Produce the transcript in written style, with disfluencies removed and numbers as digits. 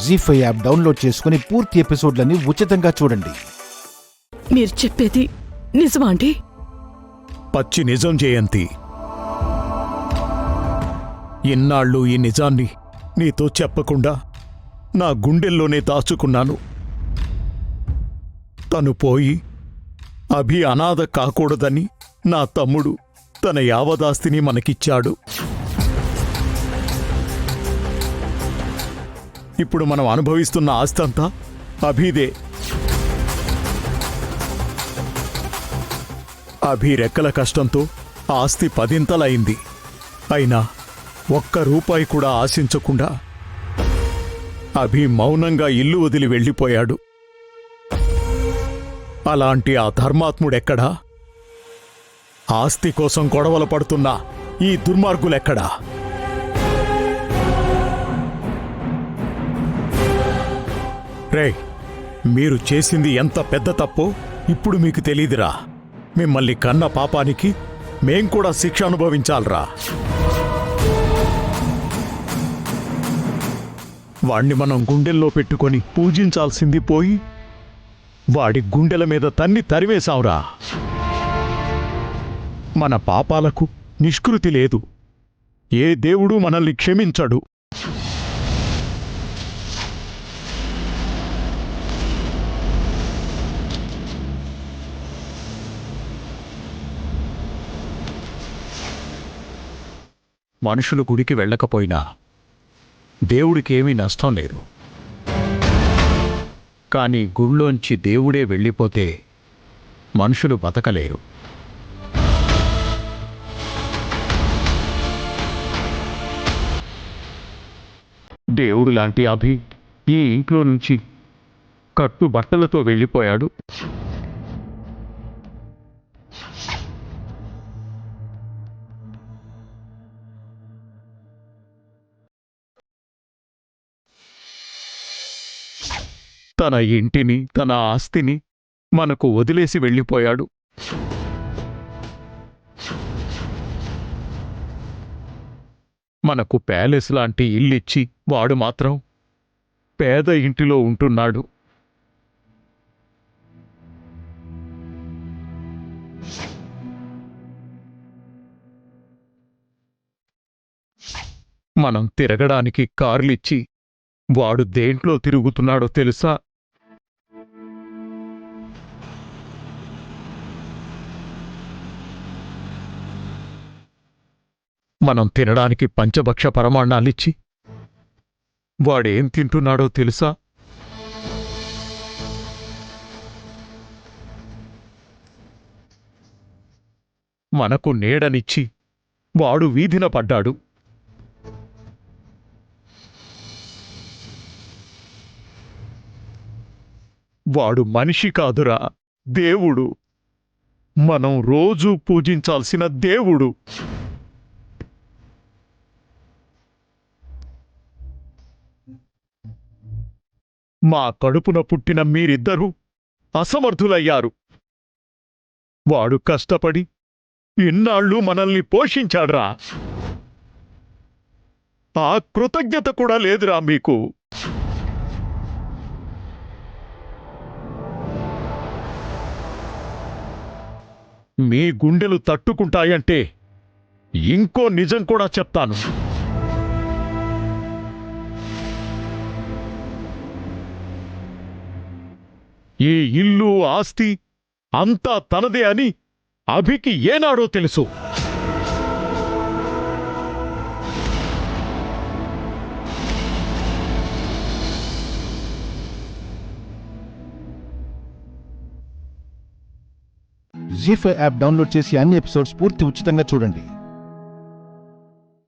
జీ5 app download చేసుకుని పూర్తి ఎపిసోడ్లని ఉచితంగా చూడండి. మీరు చెప్పేది నిజమా అండి? పచ్చి నిజం జయంతి. ఇన్నాళ్ళు ఈ నిజాన్ని నీతో చెప్పకుండా నా గుండెల్లోనే దాచుకున్నాను. తను పోయి అభి అనాథ కాకూడదని నా తమ్ముడు తన యావదాస్తిని మనకిచ్చాడు. ఇప్పుడు మనం అనుభవిస్తున్న ఆస్తంతా అభిదే. అభి రెక్కల కష్టంతో ఆస్తి 10 అయినా ఒక్క రూపాయి కూడా ఆశించకుండా అభి మౌనంగా ఇల్లు వదిలి వెళ్ళిపోయాడు. అలాంటి ఆ ధర్మాత్ముడెక్కడా? ఆస్తి కోసం గొడవలు పడుతున్న ఈ దుర్మార్గులెక్కడా? రేయ్, మీరు చేసింది ఎంత పెద్ద తప్పో ఇప్పుడు మీకు తెలీదురా. మిమ్మల్ని కన్న పాపానికి మేం కూడా శిక్ష అనుభవించాలరా. వాణ్ణి మనం గుండెల్లో పెట్టుకొని పూజించాల్సింది పోయి వాడి గుండెల మీద తన్ని తరివేశాంరా. మన పాపాలకు నిష్కృతి లేదు. ఏ దేవుడు మనల్ని క్షమించడు. మనుషులు గుడికి వెళ్ళకపోయినా దేవుడికేమీ నష్టం లేదు. కానీ గుళ్ళోంచి దేవుడే వెళ్ళిపోతే మనుషులు బతకలేరు. దేవుడు లాంటి అభి ఈ ఇంట్లో నుంచి కట్టు బట్టలతో వెళ్ళిపోయాడు. తన ఇంటిని, తన ఆస్తిని మనకు వదిలేసి వెళ్ళిపోయాడు. మనకు ప్యాలెస్ లాంటి ఇల్లిచ్చి వాడు మాత్రం పేద ఇంటిలో ఉంటున్నాడు. మనం తిరగడానికి కార్లిచ్చి వాడు దేంట్లో తిరుగుతున్నాడో తెలుసా? మనం తినడానికి పంచభక్ష పరమాణాలిచ్చి వాడేం తింటున్నాడో తెలుసా? మనకు నీడనిచ్చి వాడు వీధిన పడ్డాడు. వాడు మనిషి కాదురా, దేవుడు. మనం రోజూ పూజించాల్సిన దేవుడు. మా కడుపున పుట్టిన మీరిద్దరూ అసమర్థులయ్యారు. వాడు కష్టపడి ఇన్నాళ్ళు మనల్ని పోషించాడ్రా. ఆ కృతజ్ఞత కూడా లేదురా మీకు. మీ గుండెలు తట్టుకుంటాయంటే ఇంకో నిజం కూడా చెప్తాను. ఈ ఇల్లు, ఆస్తి అంతా తనదే అని అభికి ఏనాడో తెలుసు. జీ5 యాప్ డౌన్లోడ్ చేసి అన్ని ఎపిసోడ్స్ పూర్తి ఉచితంగా చూడండి.